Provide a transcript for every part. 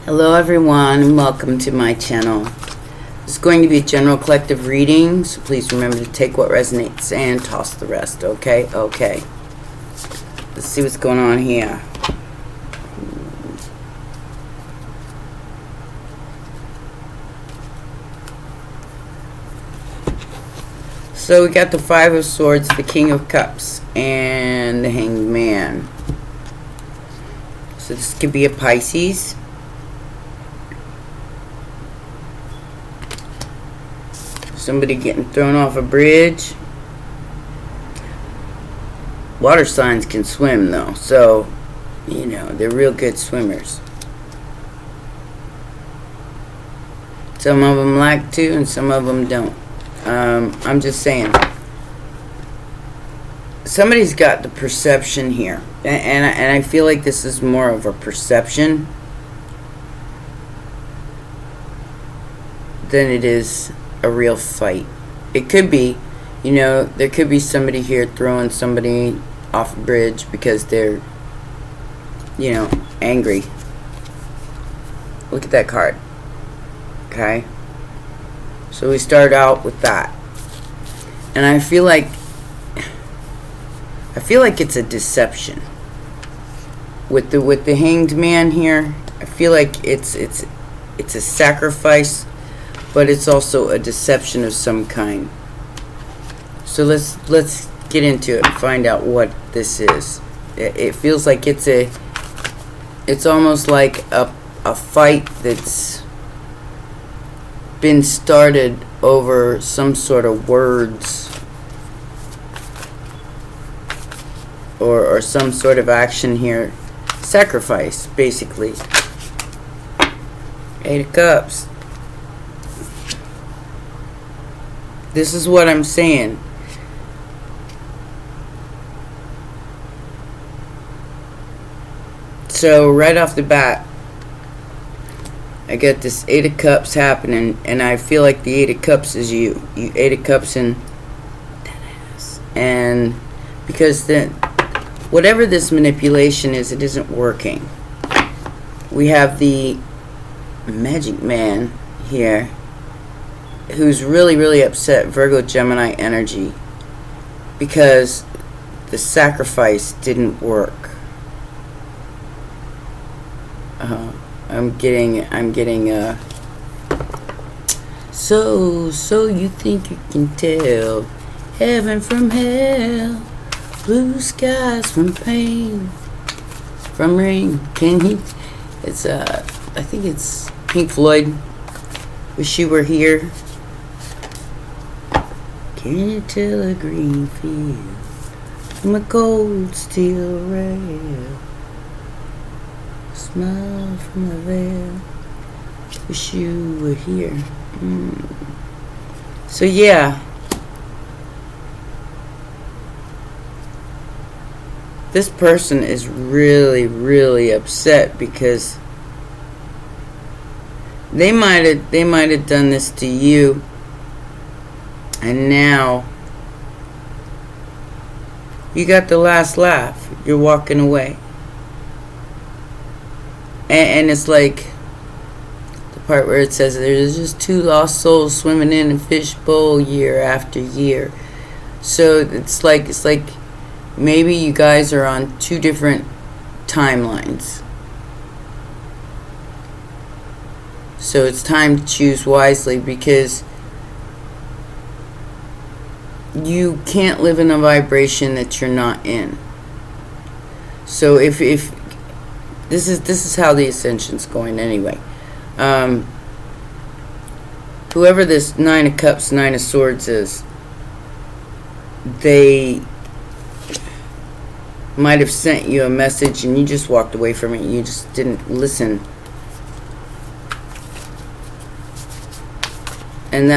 Hello everyone and welcome to my channel. This is going to be a general collective reading, so please remember to take what resonates and toss the rest, okay? Okay. Let's see what's going on here. So we got the Five of Swords, the King of Cups, and the Hanged Man. So this could be a Pisces. Somebody getting thrown off a bridge. Water signs can swim though, so you know they're real good swimmers. Some of them like to and some of them don't. I'm just saying, somebody's got the perception here, and I feel like this is more of a perception than it is a real fight. It could be, you know, there could be somebody here throwing somebody off a bridge because they're, you know, angry. Look at that card. Okay, so we start out with that, and I feel like it's a deception with the Hanged Man here. I feel like it's a sacrifice, but it's also a deception of some kind. So let's get into it and find out what this is. It feels like it's almost like a fight that's been started over some sort of words or some sort of action here. Sacrifice, basically. Eight of Cups. This is what I'm saying. So right off the bat, I got this Eight of Cups happening, and I feel like the Eight of Cups is you. You Eight of Cups and that ass. And because then, whatever this manipulation is, it isn't working. We have the Magic Man here, who's really upset, Virgo Gemini energy, because the sacrifice didn't work. I'm getting so you think you can tell heaven from hell, blue skies from pain, from rain. Can he? It's I think it's Pink Floyd. Wish You Were Here. Can you tell a green field from a cold steel rail? Smile from a veil. Wish you were here. So yeah, this person is really upset because they might have done this to you, and now you got the last laugh. You're walking away. And it's like the part where it says there's just two lost souls swimming in a fishbowl year after year. So it's like maybe you guys are on two different timelines. So it's time to choose wisely, because you can't live in a vibration that you're not in. So if this is how the ascension's going anyway. Whoever this Nine of Cups, Nine of Swords is, they might have sent you a message and you just walked away from it. You just didn't listen. And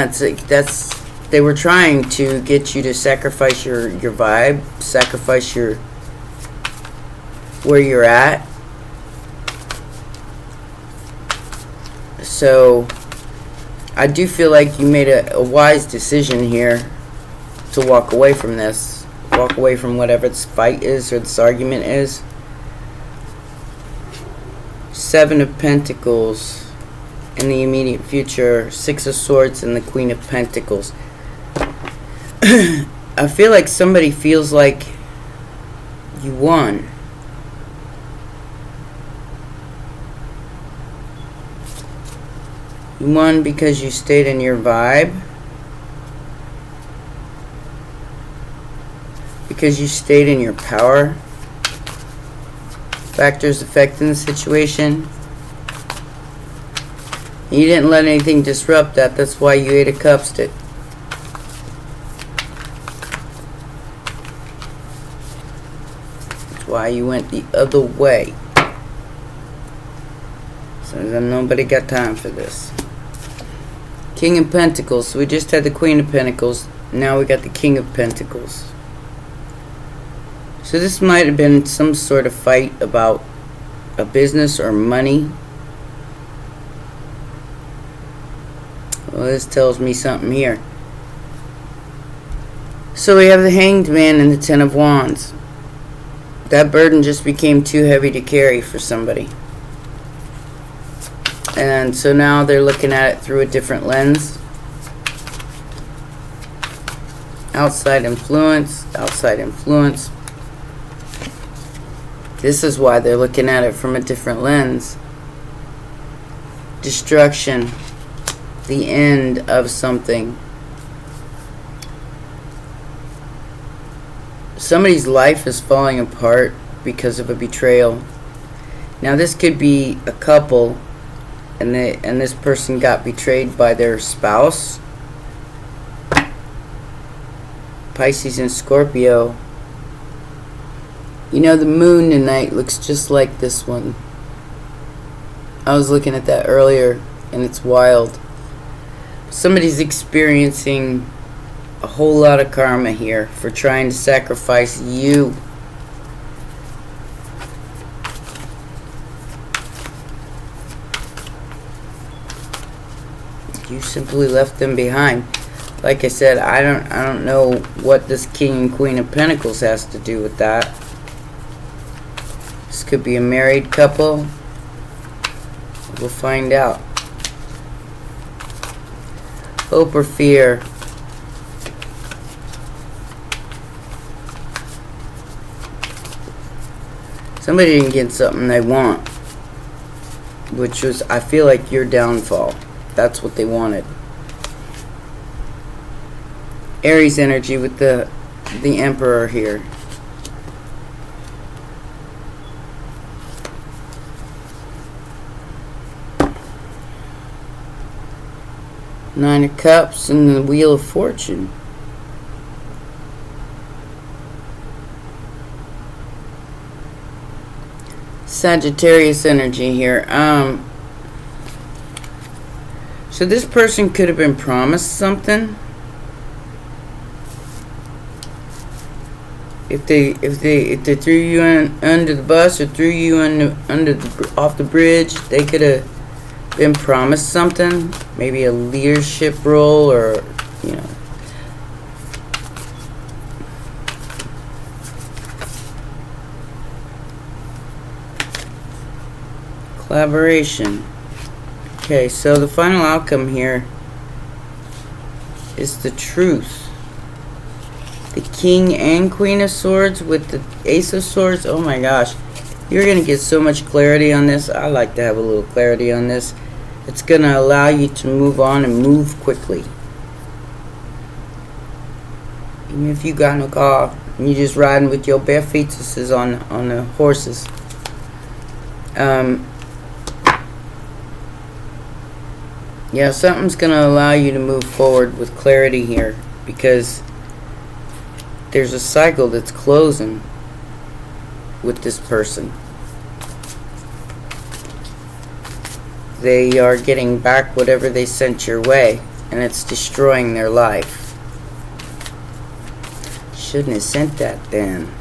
they were trying to get you to sacrifice your vibe, sacrifice your where you're at. So I do feel like you made a wise decision here to walk away from this. Walk away from whatever this fight is or this argument is. Seven of Pentacles in the immediate future, Six of Swords, and the Queen of Pentacles. I feel like somebody feels like you won. You won because you stayed in your vibe. Because you stayed in your power. Factors affecting the situation. You didn't let anything disrupt that. That's why you Eight of Cups it. That's why you went the other way. So nobody got time for this. King of Pentacles. So we just had the Queen of Pentacles. Now we got the King of Pentacles. So this might have been some sort of fight about a business or money. Well, this tells me something here. So we have the Hanged Man and the Ten of Wands. That burden just became too heavy to carry for somebody. And so now they're looking at it through a different lens. Outside influence, outside influence. This is why they're looking at it from a different lens. Destruction. The end of something. Somebody's life is falling apart because of a betrayal. Now this could be a couple, and this person got betrayed by their spouse. Pisces and Scorpio. You know, the moon tonight looks just like this one. I was looking at that earlier, and it's wild. Somebody's experiencing a whole lot of karma here for trying to sacrifice you. You simply left them behind. Like I said, I don't know what this King and Queen of Pentacles has to do with that. This could be a married couple. We'll find out. Hope or fear. Somebody didn't get something they want, which was, I feel like, your downfall. That's what they wanted. Aries energy with the Emperor here. Nine of Cups and the Wheel of Fortune. Sagittarius energy here. So this person could have been promised something. If they threw you under the bus or threw you off the bridge, they could have been promised something, maybe a leadership role, or you know, collaboration. Okay, so the final outcome here is the Truth. The King and Queen of Swords with the Ace of Swords. Oh my gosh, you're gonna get so much clarity on this. I like to have a little clarity on this. It's gonna allow you to move on and move quickly. Even if you got no car and you're just riding with your bare feet on the horses. Yeah, something's gonna allow you to move forward with clarity here, because there's a cycle that's closing with this person. They are getting back whatever they sent your way, and it's destroying their life. Shouldn't have sent that then.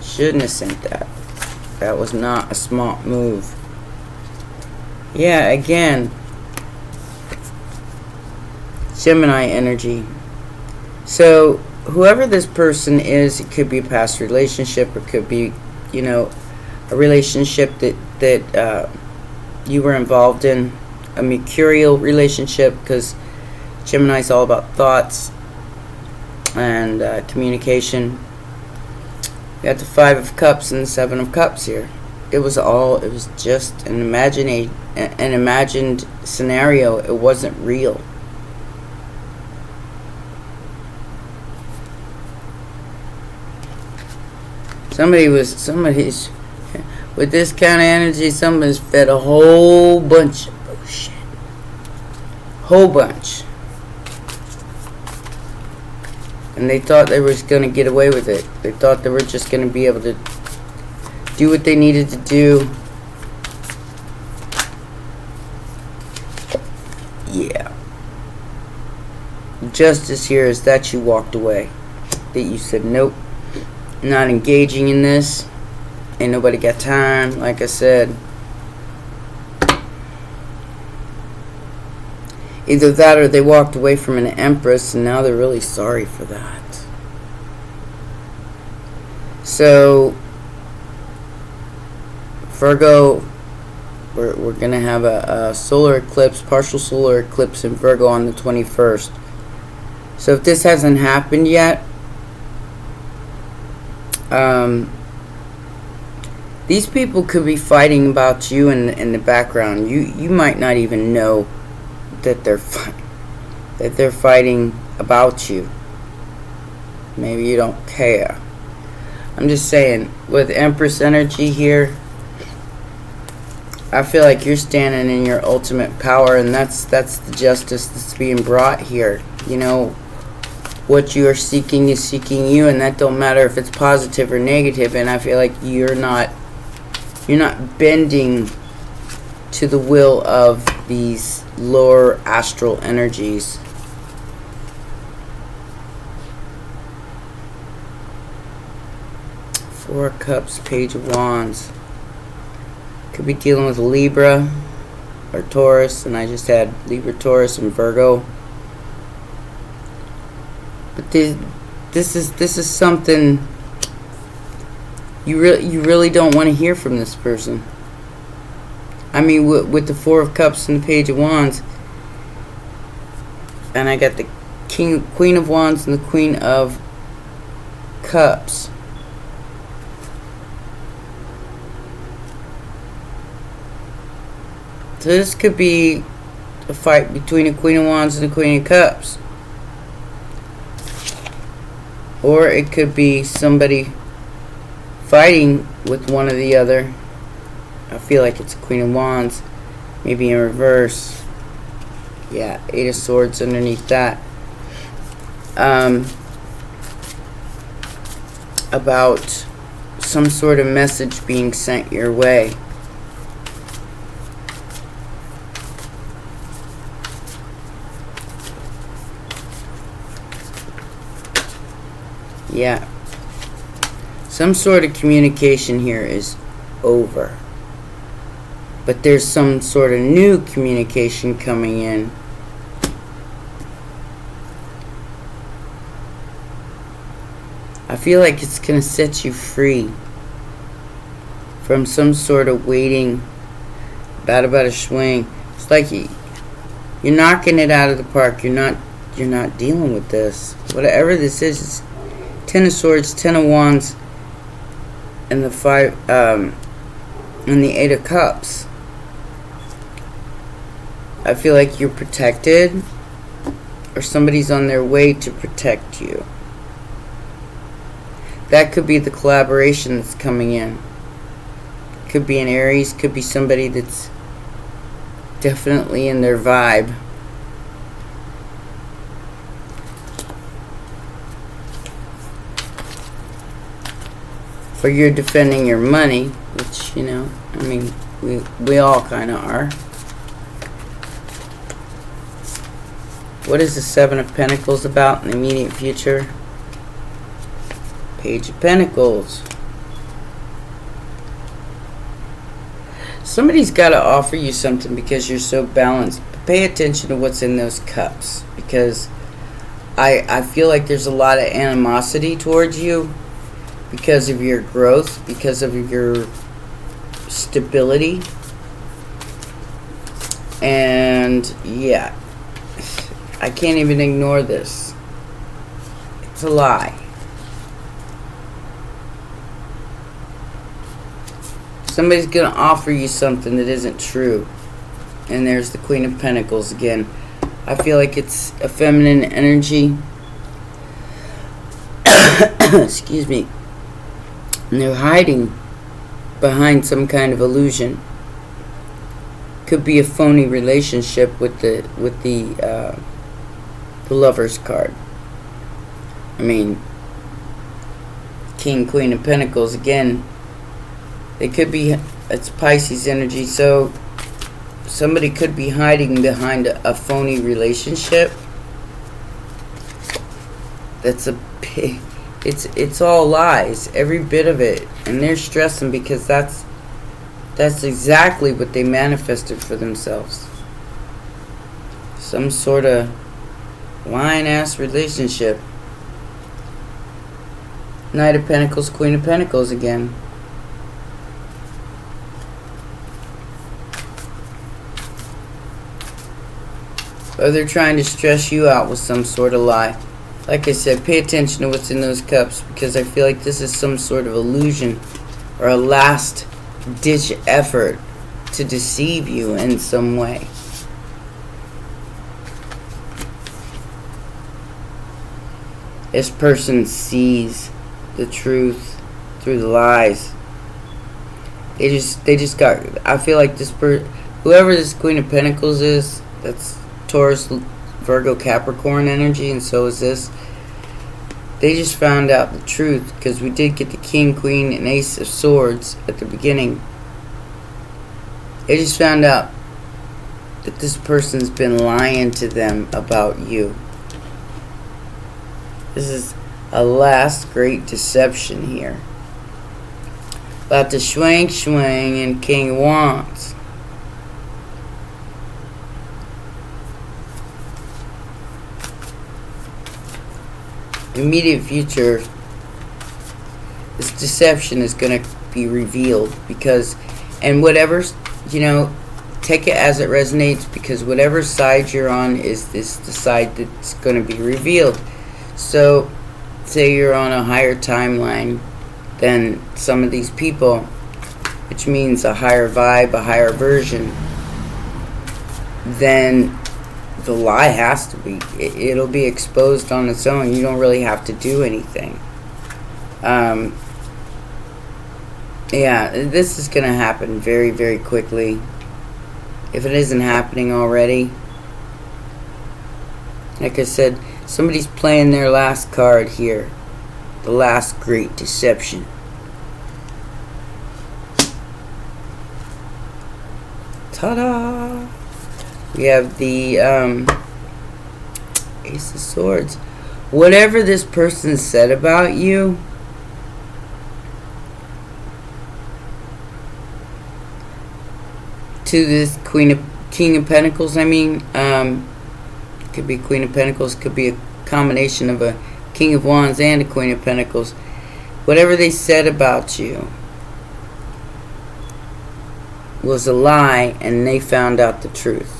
Shouldn't have sent that. That was not a smart move. Yeah, again, Gemini energy. So whoever this person is, it could be a past relationship, or could be, you know, a relationship that you were involved in a mercurial relationship, because Gemini's all about thoughts and communication. You got the Five of Cups and the Seven of Cups here. It was just an imagined scenario. It wasn't real. Somebody's with this kind of energy, somebody's fed a whole bunch of bullshit. Whole bunch. And they thought they were going to get away with it. They thought they were just going to be able to do what they needed to do. Yeah. Justice here is that you walked away. That you said, nope, not engaging in this. Ain't nobody got time, like I said. Either that or they walked away from an empress and now they're really sorry for that. So, Virgo, we're going to have a solar eclipse, partial solar eclipse in Virgo on the 21st. So if this hasn't happened yet, these people could be fighting about you in the background. You might not even know that they're fighting about you. Maybe you don't care. I'm just saying, with Empress energy here, I feel like you're standing in your ultimate power, and that's the justice that's being brought here. You know, what you are seeking is seeking you, and that don't matter if it's positive or negative. And I feel like you're not bending to the will of these lower astral energies. Four of Cups, Page of Wands. Could be dealing with Libra or Taurus, and I just had Libra, Taurus, and Virgo. But this is something you really don't want to hear from this person. I mean, with the Four of Cups and the Page of Wands, and I got the Queen of Wands and the Queen of Cups. So this could be a fight between a Queen of Wands and a Queen of Cups. Or it could be somebody fighting with one or the other. I feel like it's a Queen of Wands. Maybe in reverse. Yeah, Eight of Swords underneath that. About some sort of message being sent your way. Yeah. Some sort of communication here is over. But there's some sort of new communication coming in. I feel like it's going to set you free from some sort of waiting, bad about a swing. It's like you're knocking it out of the park. You're not dealing with this. Whatever this is, Ten of Swords, Ten of Wands, and the and the Eight of Cups. I feel like you're protected, or somebody's on their way to protect you. That could be the collaboration that's coming in. Could be an Aries, could be somebody that's definitely in their vibe. Or you're defending your money, which, you know, I mean, we all kind of are. What is the Seven of Pentacles about in the immediate future? Page of Pentacles. Somebody's got to offer you something because you're so balanced. But pay attention to what's in those cups, because I feel like there's a lot of animosity towards you because of your growth, because of your stability. And yeah, I can't even ignore this. It's a lie. Somebody's gonna offer you something that isn't true. And there's the Queen of Pentacles again. I feel like it's a feminine energy. Excuse me. And they're hiding behind some kind of illusion. Could be a phony relationship with the Lover's card. I mean, King, Queen of Pentacles again. They could be, it's Pisces energy, so somebody could be hiding behind a phony relationship. That's a big, it's all lies, every bit of it, and they're stressing because that's exactly what they manifested for themselves. Some sort of lying ass relationship. Knight of Pentacles, Queen of Pentacles again. Or they're trying to stress you out with some sort of lie. Like I said, pay attention to what's in those cups, because I feel like this is some sort of illusion or a last ditch effort to deceive you in some way. This person sees the truth through the lies. They just got, I feel like whoever this Queen of Pentacles is, that's Taurus, Virgo, Capricorn energy, and so is this. They just found out the truth, because we did get the King, Queen, and Ace of Swords at the beginning. They just found out that this person's been lying to them about you. This is a last great deception here. About the swing and King of Wands. Immediate future, this deception is going to be revealed, because, and whatever, you know, take it as it resonates, because whatever side you're on is the side that's going to be revealed. So say you're on a higher timeline than some of these people, which means a higher vibe, a higher version, then the lie has to be, it'll be exposed on its own. You don't really have to do anything. Yeah, this is going to happen very, very quickly. If it isn't happening already. Like I said, somebody's playing their last card here. The last great deception. Ta-da! We have the Ace of Swords. Whatever this person said about you, to this King of Pentacles, I mean, could be Queen of Pentacles, could be a combination of a King of Wands and a Queen of Pentacles. Whatever they said about you was a lie, and they found out the truth.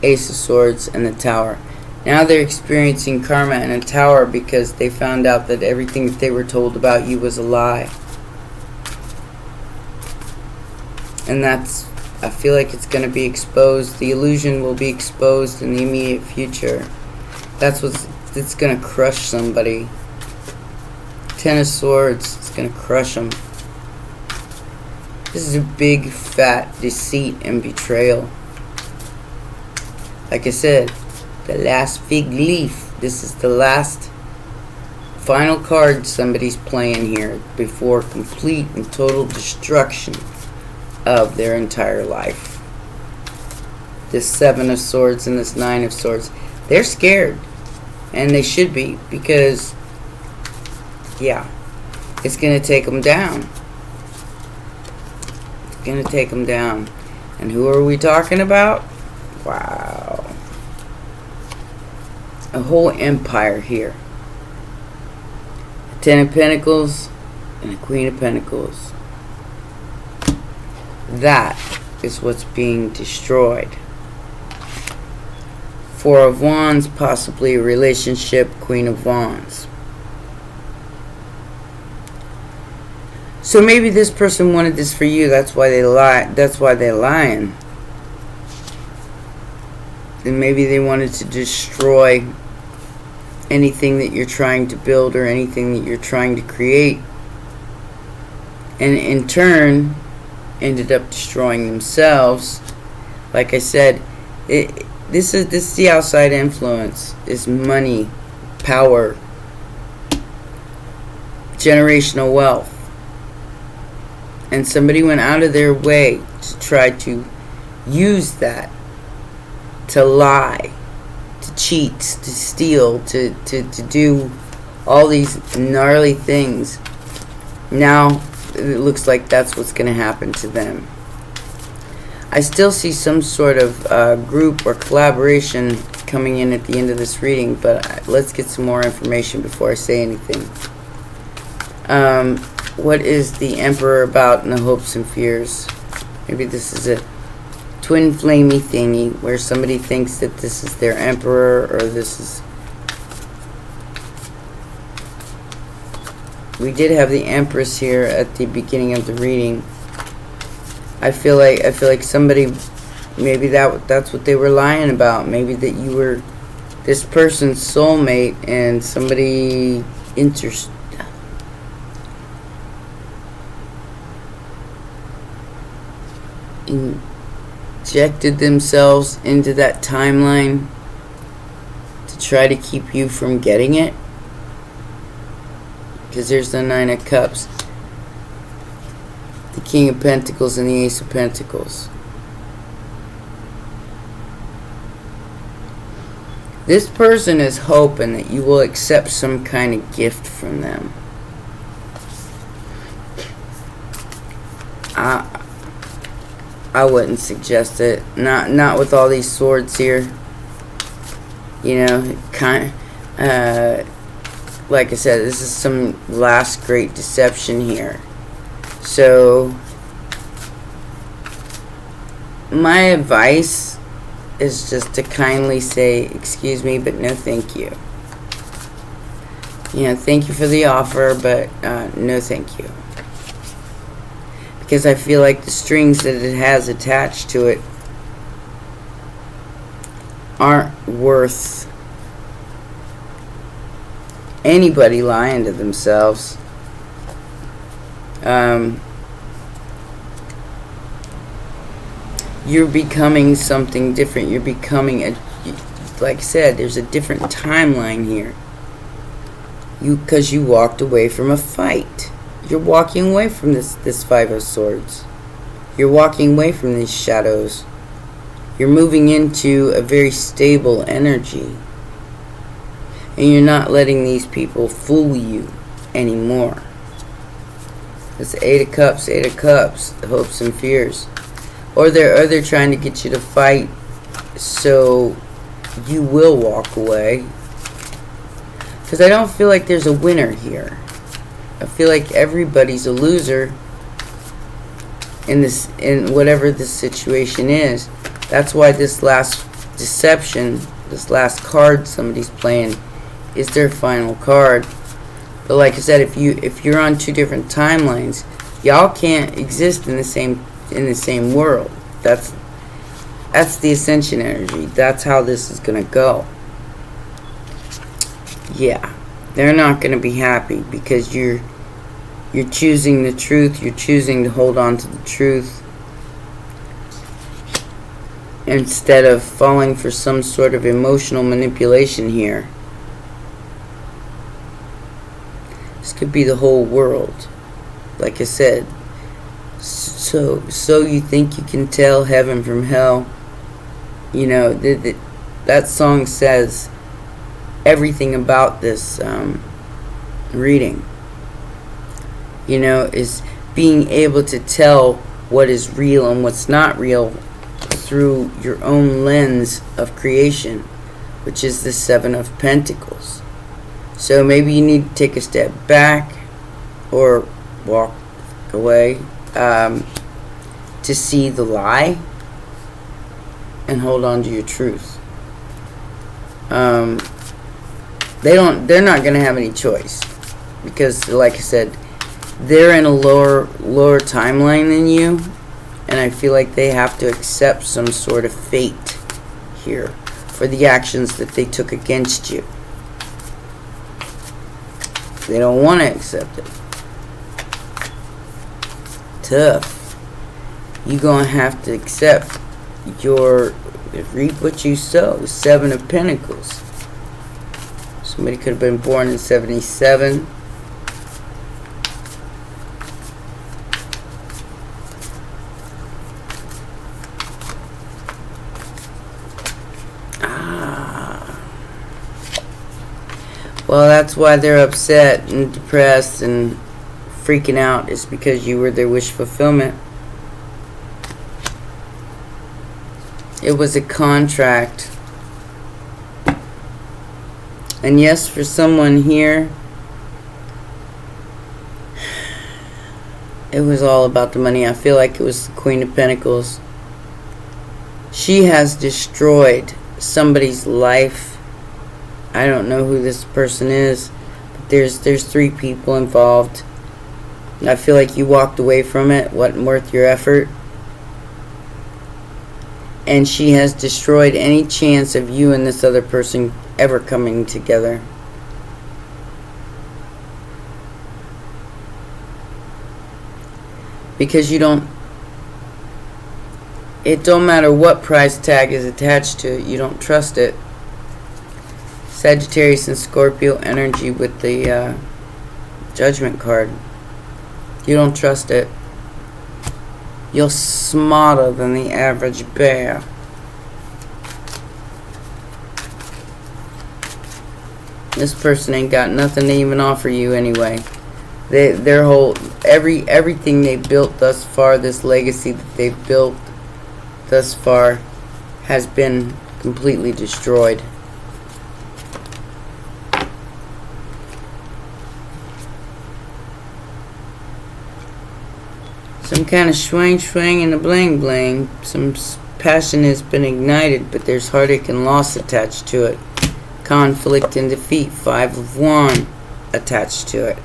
Ace of Swords and the Tower. Now they're experiencing karma in a tower, because they found out that everything that they were told about you was a lie. And that's, I feel like it's going to be exposed. The illusion will be exposed in the immediate future. It's going to crush somebody. Ten of Swords, it's going to crush them. This is a big fat deceit and betrayal. Like I said, the last fig leaf. This is the last final card somebody's playing here before complete and total destruction of their entire life. This Seven of Swords and this Nine of Swords. They're scared. And they should be, because, yeah, it's going to take them down. It's going to take them down. And who are we talking about? Wow. A whole empire here. A Ten of Pentacles and a Queen of Pentacles. That is what's being destroyed. Four of Wands, possibly a relationship. Queen of Wands. So maybe this person wanted this for you. That's why they lie. That's why they're lying. And maybe they wanted to destroy anything that you're trying to build or anything that you're trying to create, and in turn ended up destroying themselves. Like I said, this is the outside influence, is money, power, generational wealth, and somebody went out of their way to try to use that to lie, to cheat, to steal, to do all these gnarly things. Now it looks like that's what's going to happen to them. I still see some sort of group or collaboration coming in at the end of this reading, but let's get some more information before I say anything. What is the Emperor about in the hopes and fears? Maybe this is a twin flamey thingy where somebody thinks that this is their Emperor, or this is... We did have the Empress here at the beginning of the reading. I feel like somebody, maybe that's what they were lying about. Maybe that you were this person's soulmate, and somebody injected themselves into that timeline to try to keep you from getting it. Because there's the Nine of Cups, the King of Pentacles, and the Ace of Pentacles. This person is hoping that you will accept some kind of gift from them. I wouldn't suggest it. Not with all these swords here. You know, like I said, this is some last great deception here. So my advice is just to kindly say, excuse me, but no thank you. You know, thank you for the offer, but no thank you. Because I feel like the strings that it has attached to it aren't worth anybody lying to themselves. You're becoming something different. You're becoming like I said, there's a different timeline here. Because you walked away from a fight. You're walking away from this Five of Swords. You're walking away from these shadows. You're moving into a very stable energy. And you're not letting these people fool you anymore. It's the Eight of Cups, the hopes and fears. Or they're trying to get you to fight so you will walk away. Because I don't feel like there's a winner here. I feel like everybody's a loser in whatever this situation is. That's why this last deception, this last card somebody's playing, is their final card. But like I said, if you're on two different timelines, y'all can't exist in the same world. That's the ascension energy. That's how this is gonna go. Yeah, they're not gonna be happy because you're choosing the truth. You're choosing to hold on to the truth instead of falling for some sort of emotional manipulation here. This could be the whole world. Like I said, so you think you can tell heaven from hell. You know, that song says everything about this reading. You know, is being able to tell what is real and what's not real through your own lens of creation, which is the Seven of Pentacles. So maybe you need to take a step back or walk away to to see the lie and hold on to your truth. They're not going to have any choice, because like I said, they're in a lower timeline than you, and I feel like they have to accept some sort of fate here for the actions that they took against you. They don't want to accept it. Tough. You're going to have to accept reap what you sow. 7 of Pentacles. Somebody could have been born in 77. Well, that's why they're upset and depressed and freaking out, is because you were their wish fulfillment. It was a contract. And yes, for someone here, it was all about the money. I feel like it was the Queen of Pentacles. She has destroyed somebody's life. I don't know who this person is, but there's 3 people involved. I feel like you walked away from it. Wasn't worth your effort. And she has destroyed any chance of you and this other person ever coming together. Because it don't matter what price tag is attached to it, you don't trust it. Sagittarius and Scorpio energy with the Judgment card. You don't trust it. You're smarter than the average bear. This person ain't got nothing to even offer you anyway. Their whole everything they built thus far, this legacy that they've built thus far, has been completely destroyed. Some kind of swing and a bling bling. Some passion has been ignited, but there's heartache and loss attached to it. Conflict and defeat. 5 of Wands attached to it.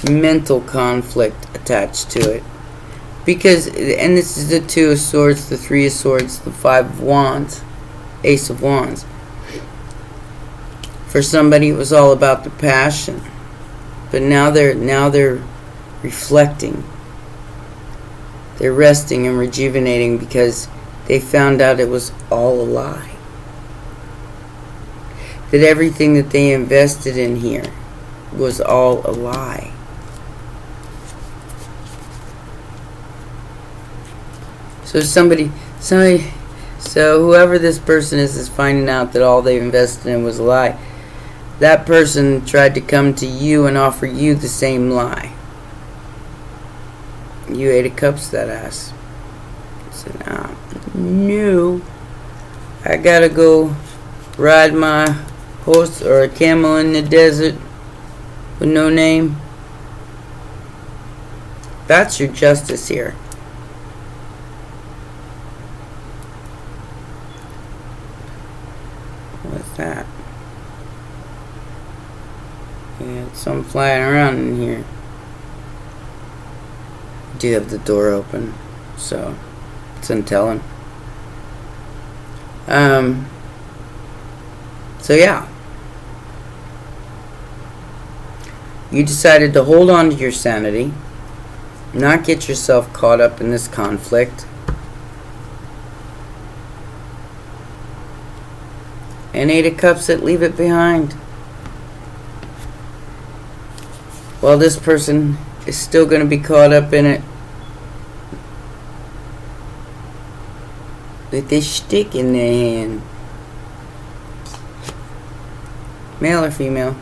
Mental conflict attached to it. Because, and this is the 2 of Swords, the 3 of Swords, the 5 of Wands, Ace of Wands. For somebody, it was all about the passion, but now they're reflecting. They're resting and rejuvenating because they found out it was all a lie. That everything that they invested in here was all a lie. So so whoever this person is finding out that all they invested in was a lie. That person tried to come to you and offer you the same lie. You 8 of Cups, that ass. So now, no. I gotta go ride my horse or a camel in the desert with no name. That's your justice here. What's that? Yeah, it's something flying around in here. Do have the door open, so it's untelling. So yeah, you decided to hold on to your sanity, not get yourself caught up in this conflict, and 8 of Cups that leave it behind. Well, this person is still going to be caught up in it with this stick in their hand. Male or female?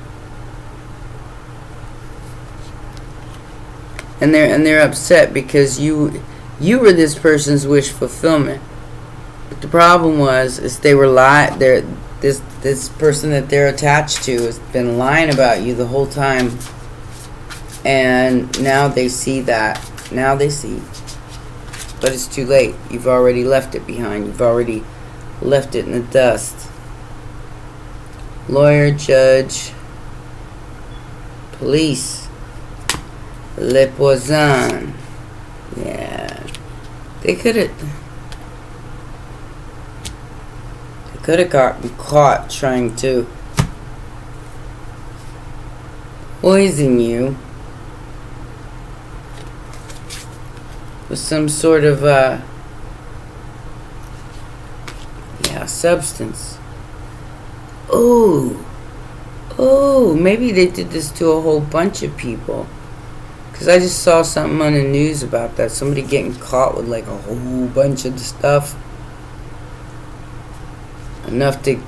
And they're upset because you were this person's wish fulfillment. But the problem is they were this person that they're attached to has been lying about you the whole time. And now they see that. Now they see but it's too late. You've already left it behind. You've already left it in the dust. Lawyer, judge, police, le poison. Yeah, they could have gotten caught trying to poison you with some sort of substance. Oh, maybe they did this to a whole bunch of people. Because I just saw something on the news about that. Somebody getting caught with like a whole bunch of stuff. Enough to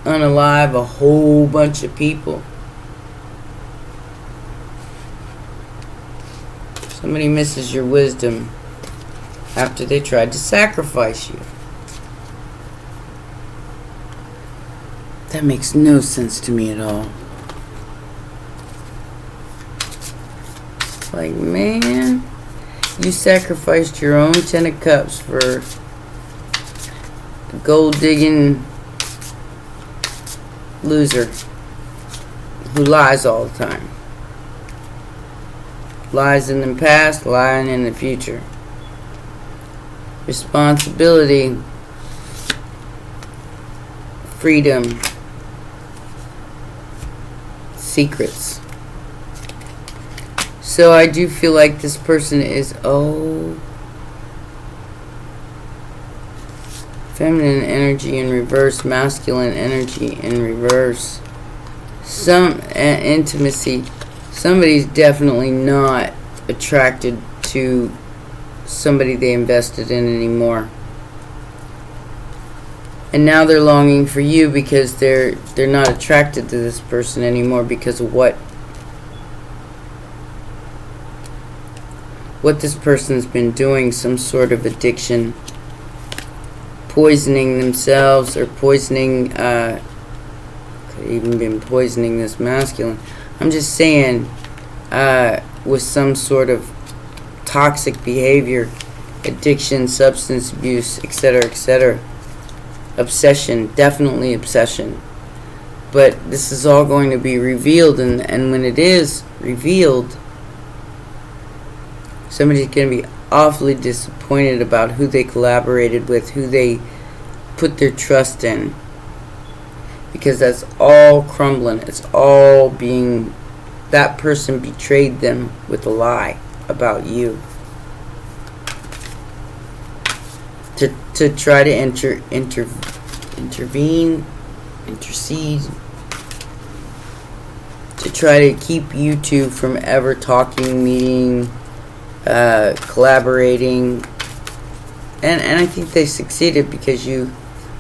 unalive a whole bunch of people. Somebody misses your wisdom after they tried to sacrifice you. That makes no sense to me at all. Like, man, you sacrificed your own 10 of cups for the gold digging loser who lies all the time. Lies in the past, lying in the future. Responsibility, freedom, secrets. So I do feel like this person is feminine energy in reverse, masculine energy in reverse. Some intimacy. Somebody's definitely not attracted to somebody they invested in anymore. And now they're longing for you because they're not attracted to this person anymore because of what this person's been doing, some sort of addiction, poisoning themselves or poisoning, could even been poisoning this masculine. I'm just saying, with some sort of toxic behavior, addiction, substance abuse, etc., etc. Obsession, definitely obsession. But this is all going to be revealed, and when it is revealed, somebody's going to be awfully disappointed about who they collaborated with, who they put their trust in. Because that's all crumbling. It's all being... That person betrayed them with a lie about you. To try to intervene, intercede, to try to keep you two from ever talking, meeting, collaborating, and I think they succeeded because you,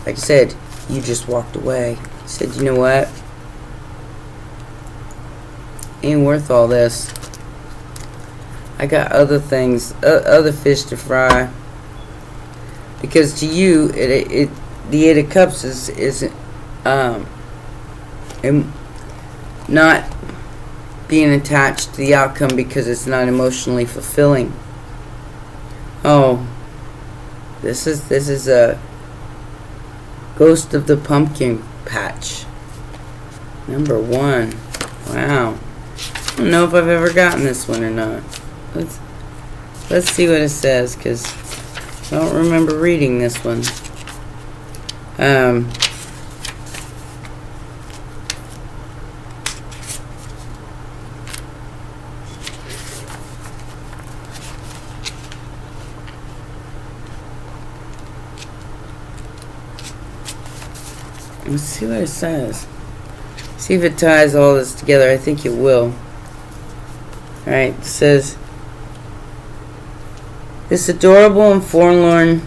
like I said, you just walked away. You said, you know what? Ain't worth all this. I got other things, other fish to fry. Because to you, the Eight of Cups is not being attached to the outcome because it's not emotionally fulfilling. Oh, this is a Ghost of the Pumpkin Patch. Number 1. Wow. I don't know if I've ever gotten this one or not. Let's see what it says, because I don't remember reading this one. Let's see what it says. See if it ties all this together. I think it will. Alright, it says, this adorable and forlorn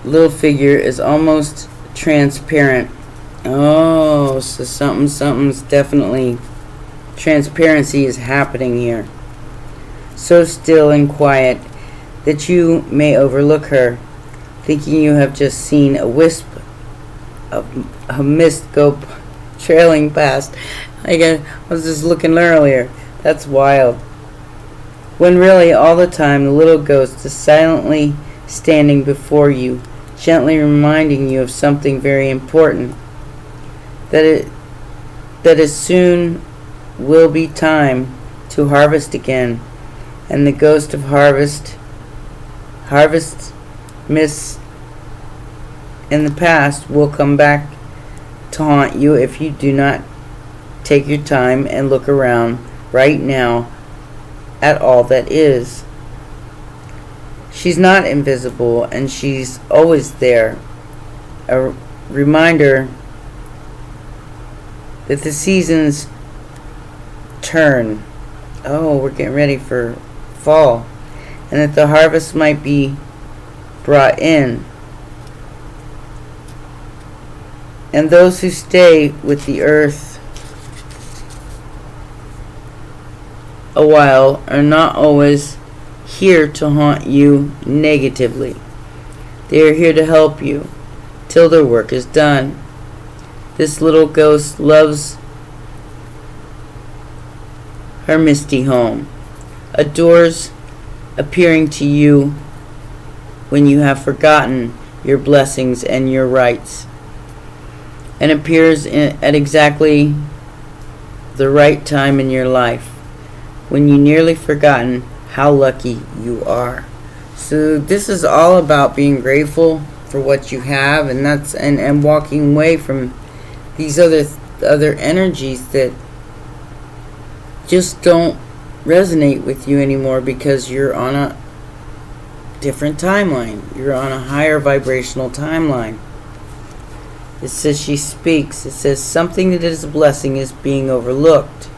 little figure is almost transparent. Oh, so something's definitely, transparency is happening here. So still and quiet that you may overlook her, thinking you have just seen a wisp of a mist go trailing past. I was just looking earlier. That's wild. When really, all the time, the little ghost is silently standing before you, gently reminding you of something very important, that it soon will be time to harvest again, and the ghost of harvest missed in the past will come back to haunt you if you do not take your time and look around right now at all that is. She's not invisible, and she's always there. A reminder that the seasons turn. Oh, we're getting ready for fall. And that the harvest might be brought in. And those who stay with the earth a while are not always here to haunt you negatively. They are here to help you till their work is done. This little ghost loves her misty home, adores appearing to you when you have forgotten your blessings and your rights, and appears at exactly the right time in your life when you nearly forgotten how lucky you are. So this is all about being grateful for what you have, and that's and walking away from these other energies that just don't resonate with you anymore, because you're on a different timeline. You're on a higher vibrational timeline. It says she speaks. It says something that is a blessing is being overlooked.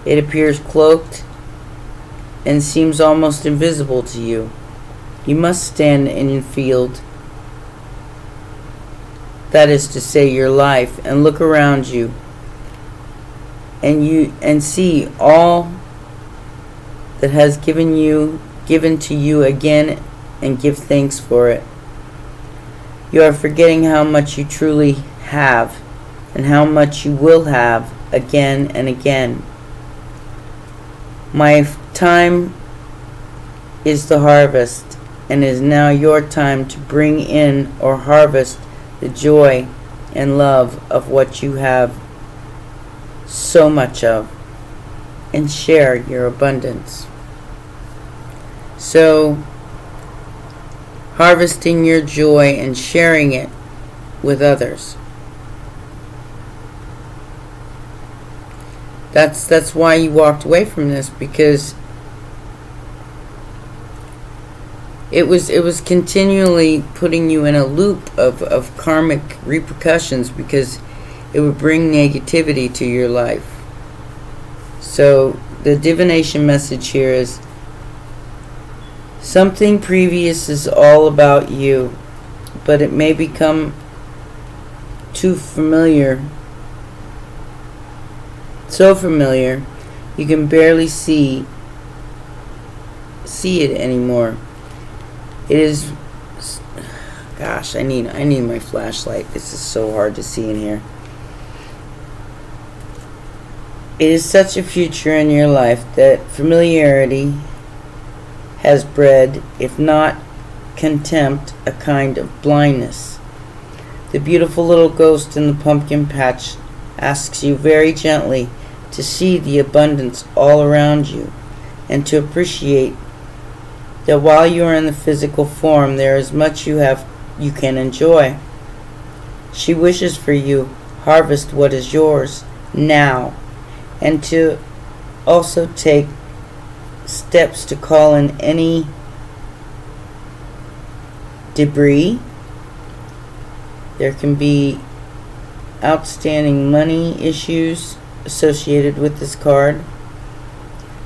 It appears cloaked and seems almost invisible to you. You must stand in your field, that is to say your life, and look around you and see all that has given to you again, and give thanks for it. You are forgetting how much you truly have, and how much you will have again and again. My time is the harvest, and it is now your time to bring in or harvest the joy and love of what you have so much of, and share your abundance. So, harvesting your joy and sharing it with others. That's why you walked away from this, because it was continually putting you in a loop of karmic repercussions, because it would bring negativity to your life. So the divination message here is something previous is all about you, but it may become too familiar. So familiar you can barely see it anymore. It is, gosh, I need my flashlight. This is so hard to see in here. It is such a future in your life that familiarity has bred, if not contempt, a kind of blindness. The beautiful little ghost in the pumpkin patch asks you very gently to see the abundance all around you, and to appreciate that while you are in the physical form, there is much you can enjoy. She wishes for you harvest what is yours now, and to also take steps to call in any debris. There can be outstanding money issues associated with this card.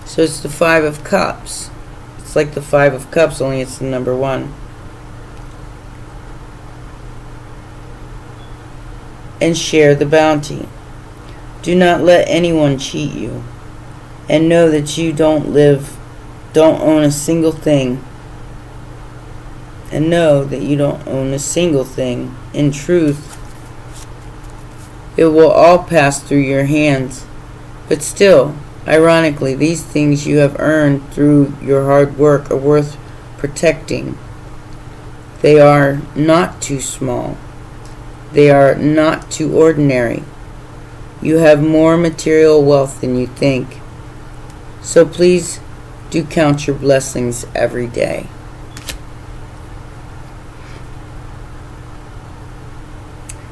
So it's the Five of Cups. It's like the Five of Cups, only it's the number 1. And share the bounty. Do not let anyone cheat you. And know that you don't own a single thing. And know that you don't own a single thing. In truth, it will all pass through your hands. But still, ironically, these things you have earned through your hard work are worth protecting. They are not too small. They are not too ordinary. You have more material wealth than you think. So please do count your blessings every day.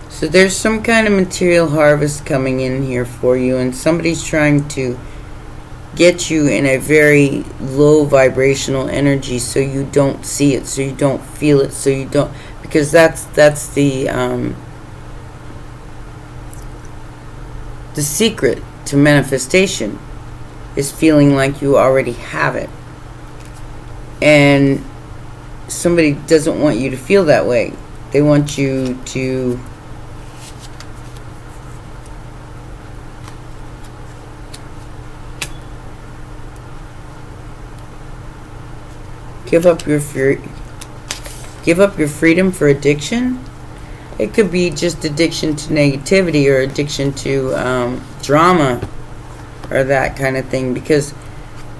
So there's some kind of material harvest coming in here for you, and somebody's trying to get you in a very low vibrational energy so you don't see it, so you don't feel it, so you don't, because that's the secret to manifestation, is feeling like you already have it. And somebody doesn't want you to feel that way. They want you to give up your freedom for addiction. It could be just addiction to negativity or addiction to drama or that kind of thing. Because,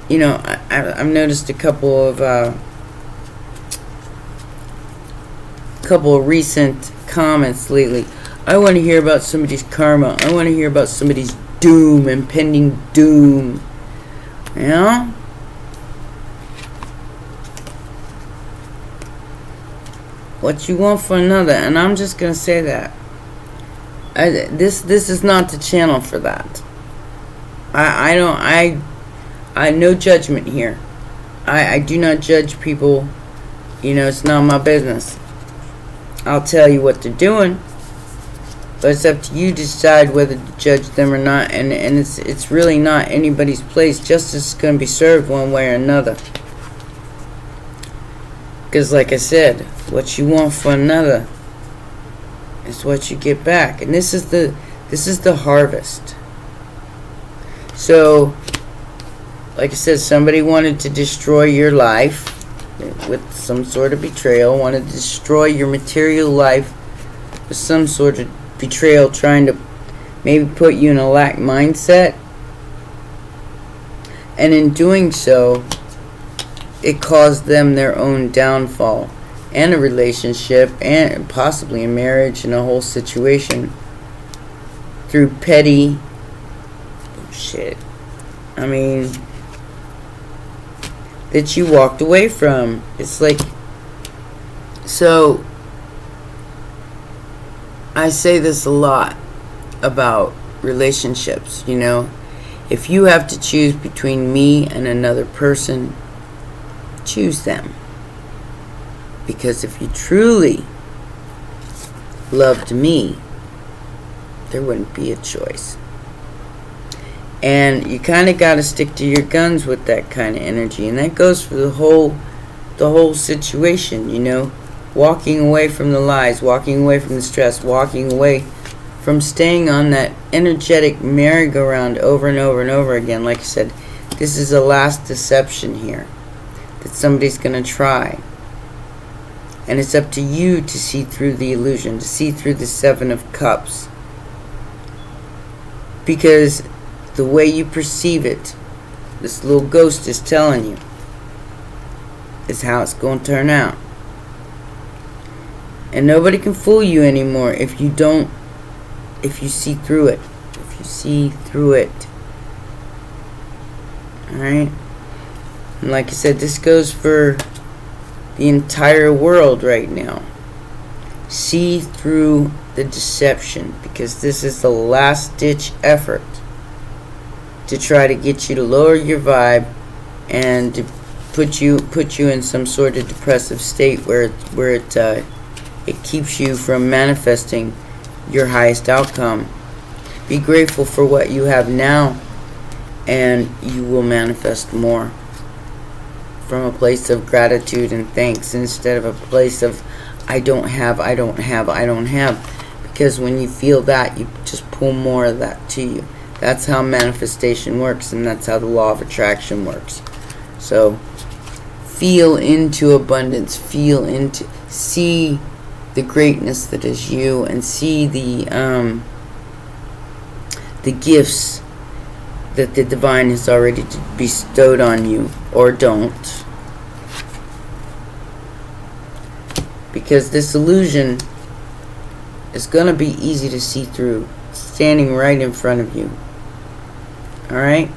you know, I've noticed a couple of recent comments lately. I want to hear about somebody's karma. I want to hear about somebody's doom, impending doom. You know? What you want for another, and I'm just gonna say that this is not the channel for that. I no judgment here. I do not judge people. You know, it's not my business. I'll tell you what they're doing, but it's up to you to decide whether to judge them or not. And it's really not anybody's place. Justice is gonna be served one way or another. Because, like I said, what you want for another is what you get back, and this is the harvest. So, like I said, somebody wanted to destroy your life with some sort of betrayal. Wanted to destroy your material life with some sort of betrayal, trying to maybe put you in a lack mindset, and in doing so, it caused them their own downfall, and a relationship, and possibly a marriage, and a whole situation through petty shit. I mean, that you walked away from. It's like, so I say this a lot about relationships, you know. If you have to choose between me and another person, choose them. Because if you truly loved me, there wouldn't be a choice. And you kind of got to stick to your guns with that kind of energy, and that goes for the whole situation, you know. Walking away from the lies, walking away from the stress, walking away from staying on that energetic merry-go-round over and over and over again. Like I said, this is a last deception here that somebody's going to try. And it's up to you to see through the illusion, to see through the Seven of Cups. Because the way you perceive it, this little ghost is telling you, is how it's going to turn out. And nobody can fool you anymore if you see through it. If you see through it. Alright? And like I said, this goes for the entire world right now. See through the deception, because this is the last ditch effort to try to get you to lower your vibe and to put you in some sort of depressive state where it keeps you from manifesting your highest outcome. Be grateful for what you have now, and you will manifest more from a place of gratitude and thanks, instead of a place of I don't have. Because when you feel that, you just pull more of that to you. That's how manifestation works, and that's how the law of attraction works. So feel into abundance, see the greatness that is you, and see the gifts that the divine has already bestowed on you, or don't. because this illusion is going to be easy to see through, standing right in front of you. Alright?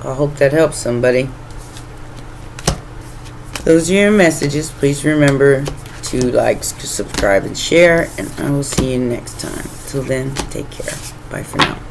I hope that helps somebody. Those are your messages. Please remember to like, subscribe, and share, and I will see you next time. Till then, take care. Bye for now.